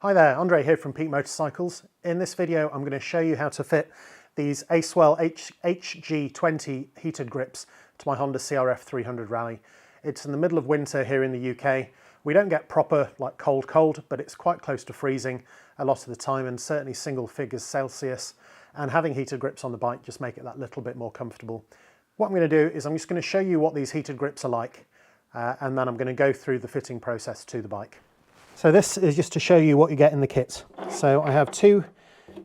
Hi there, Andre here from Peak Motorcycles. In this video I'm going to show you how to fit these Acewell HG-20 heated grips to my Honda CRF300 Rally. It's in the middle of winter here in the UK. We don't get proper like cold, but it's quite close to freezing a lot of the time, and certainly single figures Celsius, and having heated grips on the bike just make it that little bit more comfortable. What I'm going to do is I'm just going to show you what these heated grips are like, and then I'm going to go through the fitting process to the bike. So this is just to show you what you get in the kit. So I have two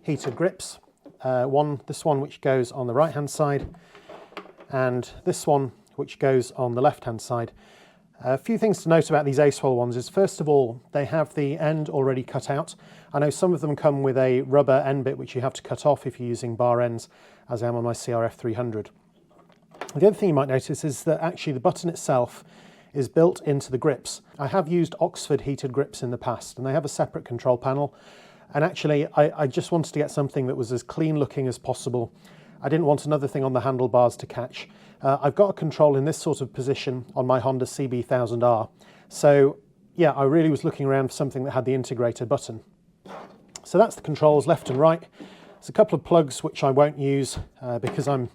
heated grips, this one which goes on the right hand side and this one which goes on the left hand side. A few things to note about these Acewell ones is, first of all, they have the end already cut out. I know some of them come with a rubber end bit which you have to cut off if you're using bar ends, as I am on my CRF300. The other thing you might notice is that actually the button itself is built into the grips. I have used Oxford heated grips in the past and they have a separate control panel, and actually I just wanted to get something that was as clean looking as possible. I didn't want another thing on the handlebars to catch. I've got a control in this sort of position on my Honda CB1000R, so yeah, I really was looking around for something that had the integrated button. So that's the controls left and right. There's a couple of plugs which I won't use because I've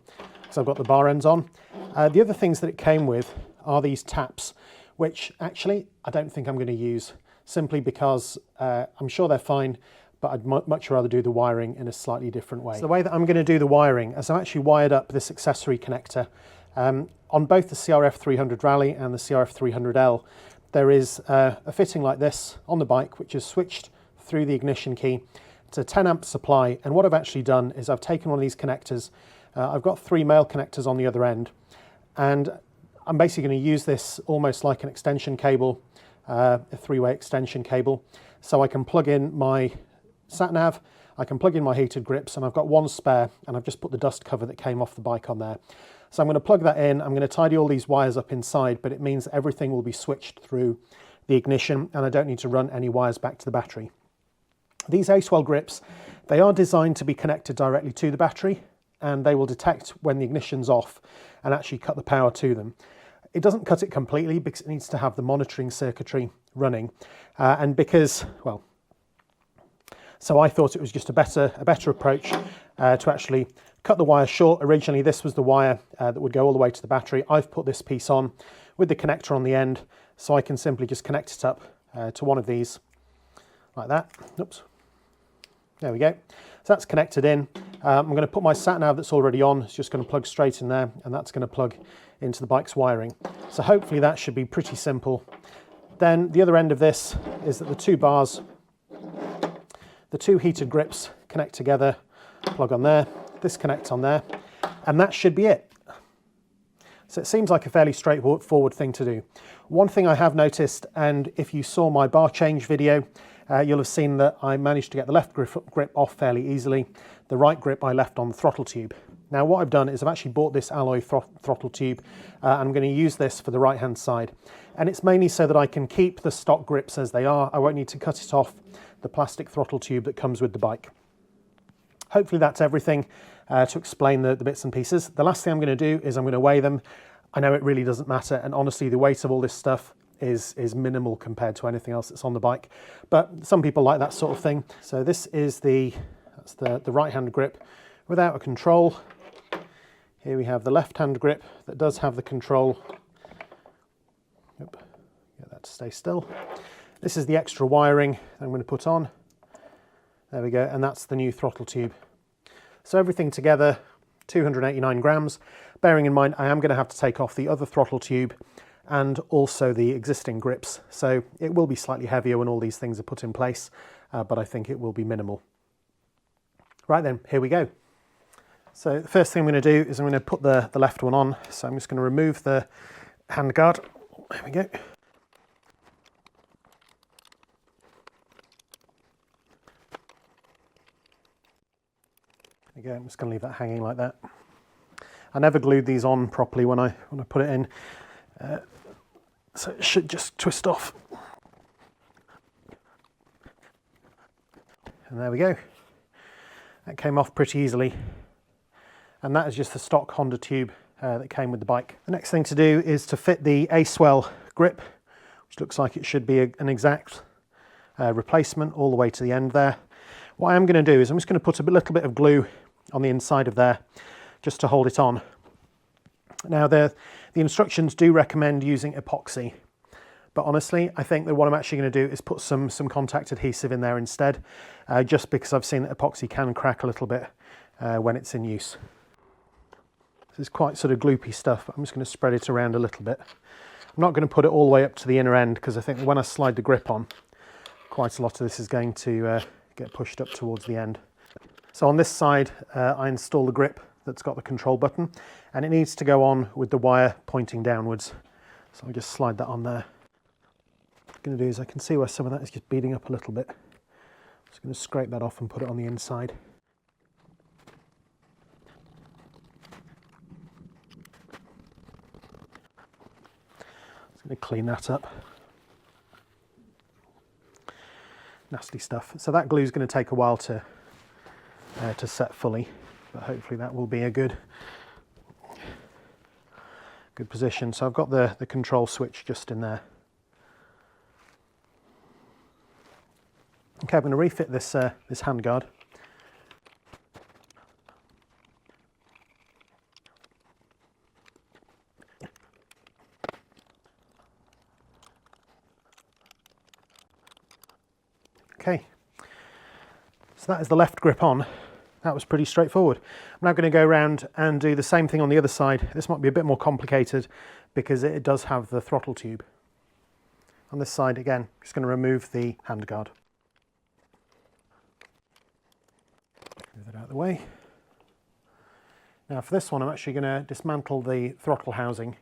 got the bar ends on. The other things that it came with are these taps, which actually I don't think I'm going to use, simply because I'm sure they're fine, but I'd much rather do the wiring in a slightly different way. So the way that I'm going to do the wiring is I've actually wired up this accessory connector. On both the CRF300 Rally and the CRF300L, there is a fitting like this on the bike, which is switched through the ignition key. It's a 10 amp supply, and what I've actually done is I've taken one of these connectors. I've got three male connectors on the other end, and I'm basically going to use this almost like an extension cable, a three-way extension cable. So I can plug in my sat-nav, I can plug in my heated grips, and I've got one spare, and I've just put the dust cover that came off the bike on there. So I'm going to plug that in, I'm going to tidy all these wires up inside, but it means everything will be switched through the ignition and I don't need to run any wires back to the battery. These Acewell grips, they are designed to be connected directly to the battery, and they will detect when the ignition's off and actually cut the power to them. It doesn't cut it completely because it needs to have the monitoring circuitry running, and because, well, so I thought it was just a better approach to actually cut the wire short. Originally this was the wire that would go all the way to the battery. I've put this piece on with the connector on the end, so I can simply just connect it up to one of these like that. Oops. There we go. So that's connected in. I'm going to put my sat-nav that's already on. It's just going to plug straight in there, and that's going to plug into the bike's wiring. So hopefully that should be pretty simple. Then the other end of this is that the two bars, the two heated grips connect together, plug on there, this connects on there, and that should be it. So it seems like a fairly straightforward thing to do. One thing I have noticed, and if you saw my bar change video, you'll have seen that I managed to get the left grip off fairly easily. The right grip I left on the throttle tube. Now what I've done is I've actually bought this alloy throttle tube. I'm going to use this for the right hand side, and it's mainly so that I can keep the stock grips as they are. I won't need to cut it off the plastic throttle tube that comes with the bike. Hopefully that's everything to explain the bits and pieces. The last thing I'm going to do is I'm going to weigh them. I know it really doesn't matter, and honestly the weight of all this stuff is minimal compared to anything else that's on the bike, but some people like that sort of thing. So this is the right hand grip without a control. Here we have the left hand grip that does have the control. Yep. Get that to stay still. This is the extra wiring I'm going to put on. There we go, and that's the new throttle tube. So everything together, 289 grams. Bearing in mind I am going to have to take off the other throttle tube and also the existing grips, so it will be slightly heavier when all these things are put in place, but I think it will be minimal. Right then, here we go. So the first thing I'm going to do is I'm going to put the left one on, so I'm just going to remove the handguard. There we go. There we go, I'm just going to leave that hanging like that. I never glued these on properly when I put it in. So it should just twist off. And there we go. That came off pretty easily. And that is just the stock Honda tube that came with the bike. The next thing to do is to fit the Acewell grip, which looks like it should be an exact replacement all the way to the end there. What I am going to do is I'm just going to put a little bit of glue on the inside of there just to hold it on. Now the instructions do recommend using epoxy, but honestly I think that what I'm actually going to do is put some contact adhesive in there instead, just because I've seen that epoxy can crack a little bit when it's in use. This is quite sort of gloopy stuff, but I'm just going to spread it around a little bit. I'm not going to put it all the way up to the inner end because I think that when I slide the grip on, quite a lot of this is going to get pushed up towards the end. So on this side I install the grip that's got the control button, and it needs to go on with the wire pointing downwards. So I'll just slide that on there. What I'm going to do is I can see where some of that is just beading up a little bit. I'm just going to scrape that off and put it on the inside. Just going to clean that up. Nasty stuff. So that glue is going to take a while to set fully, but hopefully that will be a good position. So I've got the control switch just in there. Okay, I'm going to refit this handguard. Okay, so that is the left grip on. That was pretty straightforward. I'm now going to go around and do the same thing on the other side. This might be a bit more complicated because it does have the throttle tube. On this side again, just going to remove the handguard. Move that out of the way. Now for this one I'm actually going to dismantle the throttle housing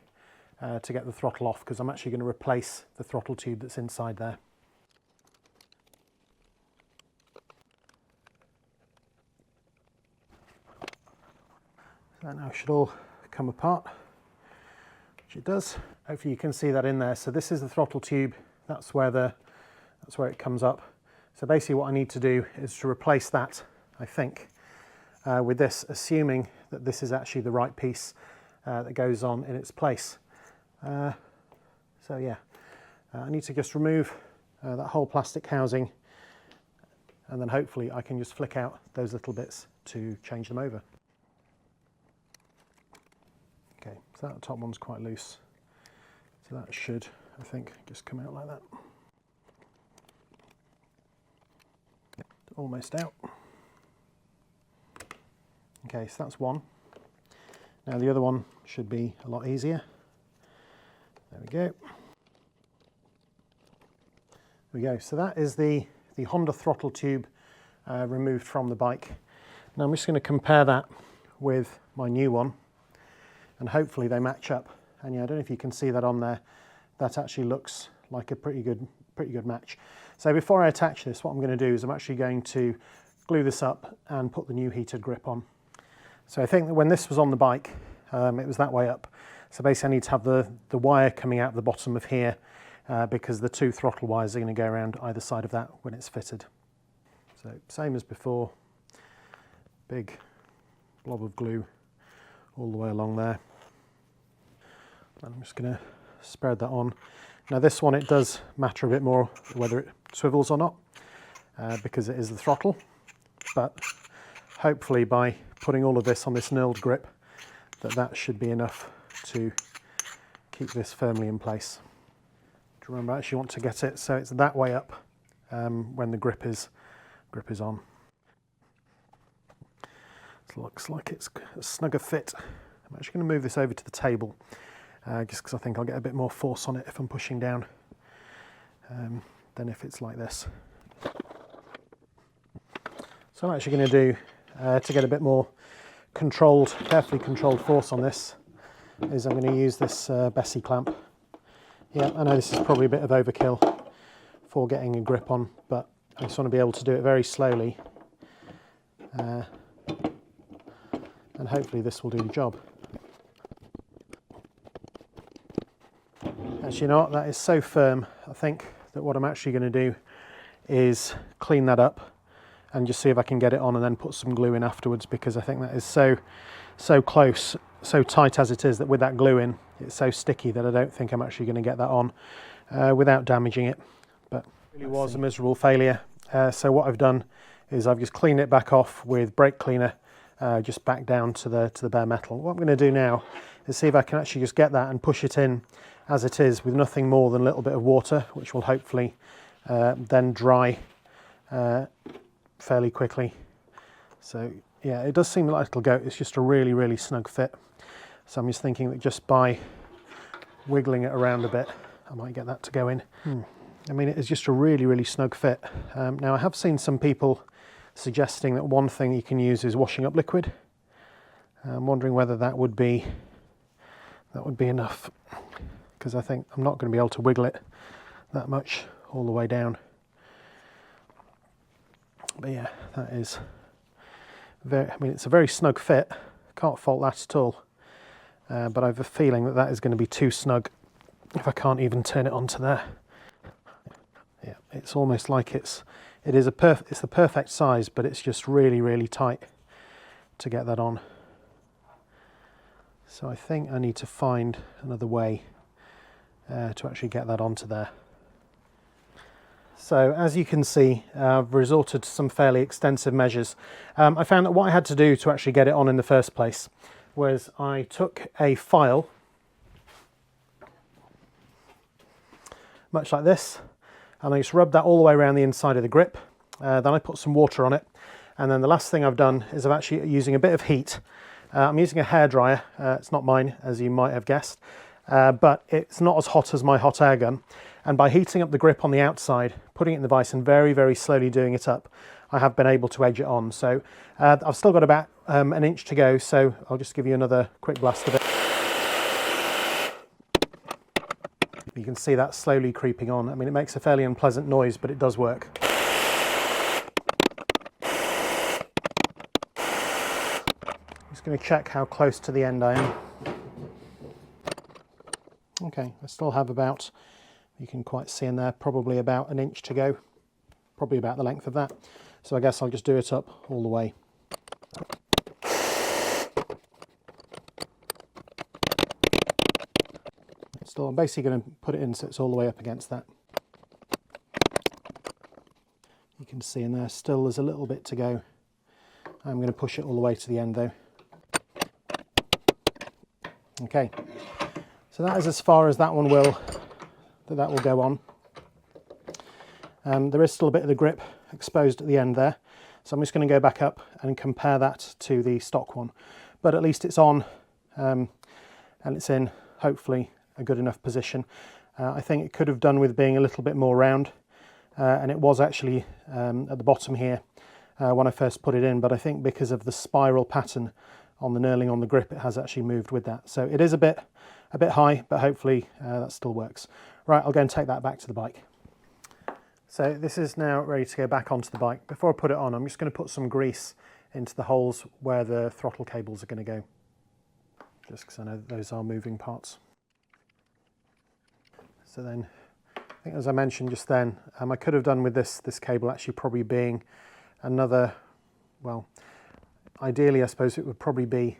to get the throttle off, because I'm actually going to replace the throttle tube that's inside there. That now should all come apart, which it does. Hopefully you can see that in there. So this is the throttle tube. That's where it comes up. So basically what I need to do is to replace that, I think, with this, assuming that this is actually the right piece that goes on in its place. So yeah, I need to just remove that whole plastic housing, and then hopefully I can just flick out those little bits to change them over. Okay, so that top one's quite loose, so that should, I think, just come out like that. Almost out. Okay, so that's one. Now the other one should be a lot easier. There we go. There we go. So that is the Honda throttle tube removed from the bike. Now I'm just going to compare that with my new one, and hopefully they match up. And yeah, I don't know if you can see that on there. That actually looks like a pretty good match. So before I attach this, what I'm going to do is I'm actually going to glue this up and put the new heated grip on. So I think that when this was on the bike, it was that way up. So basically I need to have the wire coming out the bottom of here because the two throttle wires are going to go around either side of that when it's fitted. So same as before, big blob of glue all the way along there. And I'm just going to spread that on. Now this one, it does matter a bit more whether it swivels or not because it is the throttle, but hopefully by putting all of this on this knurled grip, that should be enough to keep this firmly in place. Remember, I actually want to get it so it's that way up when the grip is on. It looks like it's a snugger fit. I'm actually going to move this over to the table just because I think I'll get a bit more force on it if I'm pushing down than if it's like this. So I'm actually going to do, to get a bit more carefully controlled force on this, is I'm going to use this Bessie clamp. Yeah, I know this is probably a bit of overkill for getting a grip on, but I just want to be able to do it very slowly. And hopefully this will do the job. Actually, you know what, that is so firm, I think that what I'm actually going to do is clean that up and just see if I can get it on and then put some glue in afterwards, because I think that is so close, so tight as it is, that with that glue in, it's so sticky that I don't think I'm actually going to get that on without damaging it. But It was a miserable failure. So what I've done is I've just cleaned it back off with brake cleaner, just back down to the bare metal. What I'm going to do now is see if I can actually just get that and push it in as it is with nothing more than a little bit of water, which will hopefully then dry fairly quickly. So yeah, it does seem like it'll go. It's just a really, really snug fit. So I'm just thinking that just by wiggling it around a bit, I might get that to go in. I mean, it is just a really, really snug fit. Now I have seen some people suggesting that one thing you can use is washing up liquid. I'm wondering whether that would be enough, because I think I'm not going to be able to wiggle it that much all the way down. But yeah, that is I mean, it's a very snug fit. Can't fault that at all. But I have a feeling that that is going to be too snug if I can't even turn it onto there. Yeah, it's almost like it's the perfect size, but it's just really, really tight to get that on. So I think I need to find another way to actually get that onto there. So as you can see, I've resorted to some fairly extensive measures. I found that what I had to do to actually get it on in the first place was I took a file, much like this, and I just rubbed that all the way around the inside of the grip. Then I put some water on it, and then the last thing I've done is I'm actually using a bit of heat. I'm using a hairdryer. It's not mine, as you might have guessed, but it's not as hot as my hot air gun. And by heating up the grip on the outside, putting it in the vise and very, very slowly doing it up, I have been able to edge it on. So I've still got about an inch to go, so I'll just give you another quick blast of it. You can see that slowly creeping on. I mean, it makes a fairly unpleasant noise, but it does work. Just going to check how close to the end I am. Okay, I still have about, you can quite see in there, probably about an inch to go. Probably about the length of that. So I guess I'll just do it up all the way. Still, I'm basically going to put it in so it's all the way up against that. You can see in there still there's a little bit to go. I'm going to push it all the way to the end though. Okay, so that is as far as that one will go on. There is still a bit of the grip exposed at the end there, so I'm just going to go back up and compare that to the stock one. But at least it's on, and it's in, hopefully, a good enough position. I think it could have done with being a little bit more round, and it was actually at the bottom here when I first put it in, but I think because of the spiral pattern on the knurling on the grip, it has actually moved with that. So it is a bit high, but hopefully that still works. Right, I'll go and take that back to the bike. So this is now ready to go back onto the bike. Before I put it on, I'm just going to put some grease into the holes where the throttle cables are going to go, just because I know that those are moving parts. So then, I think as I mentioned just then, I could have done with this cable actually probably being another, well, ideally I suppose it would probably be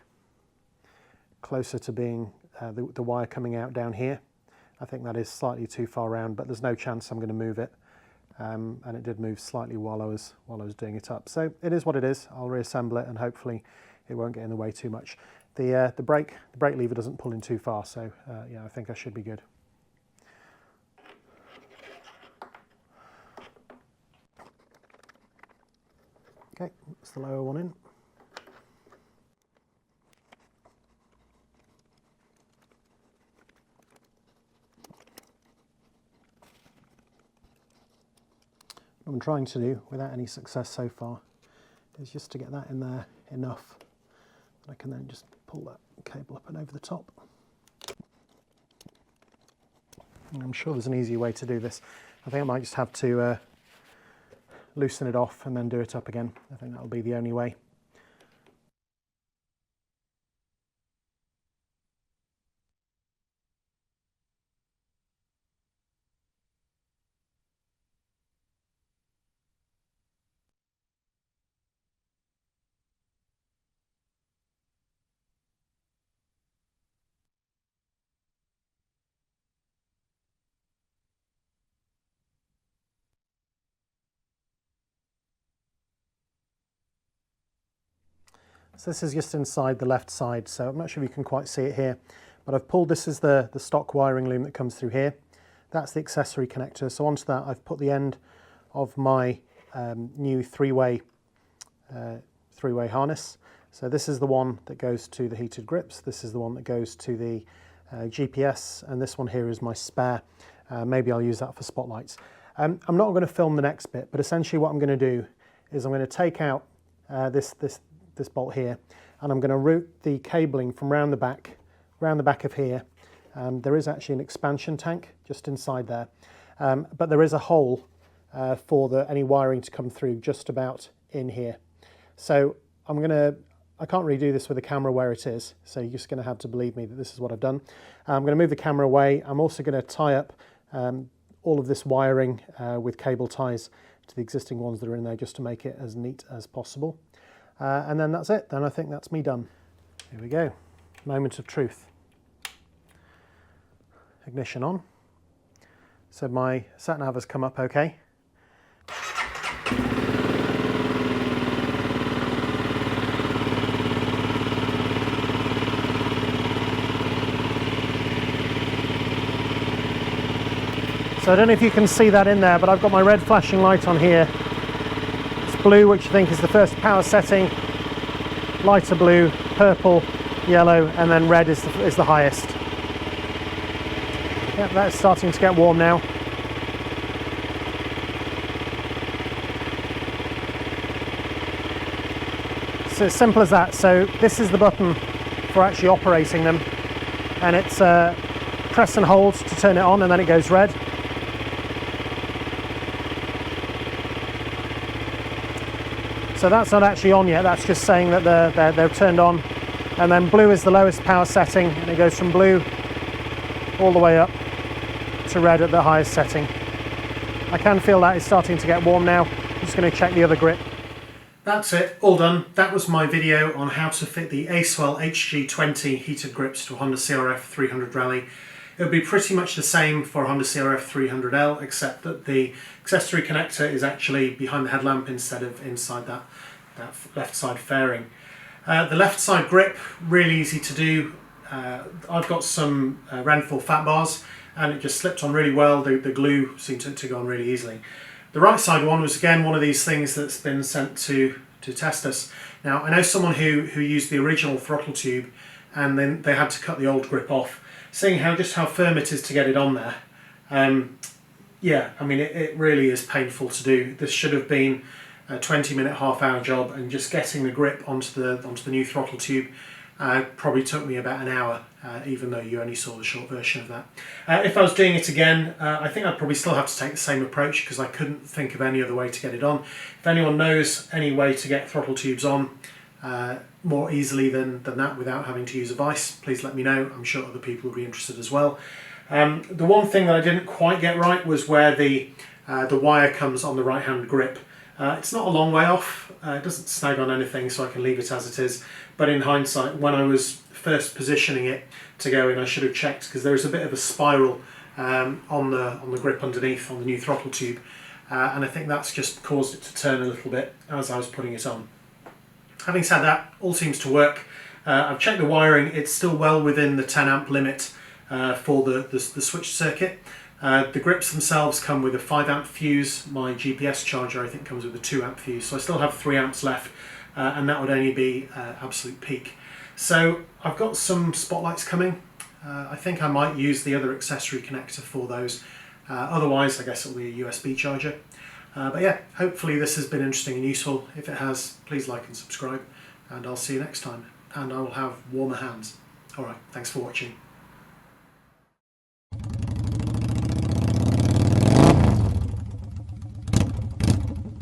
closer to being the wire coming out down here. I think that is slightly too far round, but there's no chance I'm going to move it. And it did move slightly while I was doing it up. So it is what it is. I'll reassemble it and hopefully it won't get in the way too much. The brake lever doesn't pull in too far, so yeah, I think I should be good. Okay, that's the lower one in. What I'm trying to do, without any success so far, is just to get that in there enough that I can then just pull that cable up and over the top. And I'm sure there's an easier way to do this. I think I might just have to loosen it off and then do it up again. I think that'll be the only way. So this is just inside the left side, so I'm not sure if you can quite see it here, but I've pulled, this is the stock wiring loom that comes through here. That's the accessory connector. So onto that I've put the end of my new three-way harness. So this is the one that goes to the heated grips, this is the one that goes to the GPS, and this one here is my spare. Maybe I'll use that for spotlights. I'm not going to film the next bit, but essentially what I'm going to do is I'm going to take out this bolt here, and I'm going to route the cabling from round the back of here. There is actually an expansion tank just inside there, but there is a hole for any wiring to come through just about in here. So I can't really do this with the camera where it is, so you're just going to have to believe me that this is what I've done. I'm going to move the camera away. I'm also going to tie up all of this wiring with cable ties to the existing ones that are in there, just to make it as neat as possible. And then that's it. Then I think that's me done. Here we go. Moment of truth. Ignition on. So my sat nav has come up okay. So I don't know if you can see that in there, but I've got my red flashing light on here. It's blue, which I think is the first power setting, lighter blue, purple, yellow, and then red is the highest. Yep, that's starting to get warm now. So it's simple as that. So this is the button for actually operating them, and it's press and hold to turn it on, and then it goes red. So that's not actually on yet, that's just saying that they're turned on. And then blue is the lowest power setting, and it goes from blue all the way up to red at the highest setting. I can feel that it's starting to get warm now. I'm just going to check the other grip. That's it, all done. That was my video on how to fit the Acewell HG-20 heated grips to a Honda CRF300 Rally. It would be pretty much the same for Honda CRF300L, except that the accessory connector is actually behind the headlamp instead of inside that left side fairing. The left side grip, really easy to do. I've got some Renthal fat bars, and it just slipped on really well. The glue seemed to go on really easily. The right side one was again one of these things that's been sent to test us. Now I know someone who used the original throttle tube, and then they had to cut the old grip off. Seeing just how firm it is to get it on there, yeah, I mean it really is painful to do. This should have been a 20-minute, half-hour job, and just getting the grip onto the new throttle tube probably took me about an hour, even though you only saw the short version of that. If I was doing it again, I think I'd probably still have to take the same approach, because I couldn't think of any other way to get it on. If anyone knows any way to get throttle tubes on more easily than that without having to use a vise, please let me know. I'm sure other people will be interested as well. The one thing that I didn't quite get right was where the wire comes on the right hand grip. It's not a long way off, it doesn't snag on anything, so I can leave it as it is, but in hindsight, when I was first positioning it to go in, I should have checked, because there is a bit of a spiral on the grip underneath on the new throttle tube, and I think that's just caused it to turn a little bit as I was putting it on. Having said that, all seems to work. I've checked the wiring, it's still well within the 10 amp limit for the switch circuit. The grips themselves come with a 5 amp fuse. My GPS charger I think comes with a 2 amp fuse, so I still have 3 amps left, and that would only be absolute peak. So I've got some spotlights coming. I think I might use the other accessory connector for those. Otherwise I guess it'll be a USB charger. But yeah, hopefully this has been interesting and useful. If it has, please like and subscribe, and I'll see you next time, and I will have warmer hands. Alright, thanks for watching.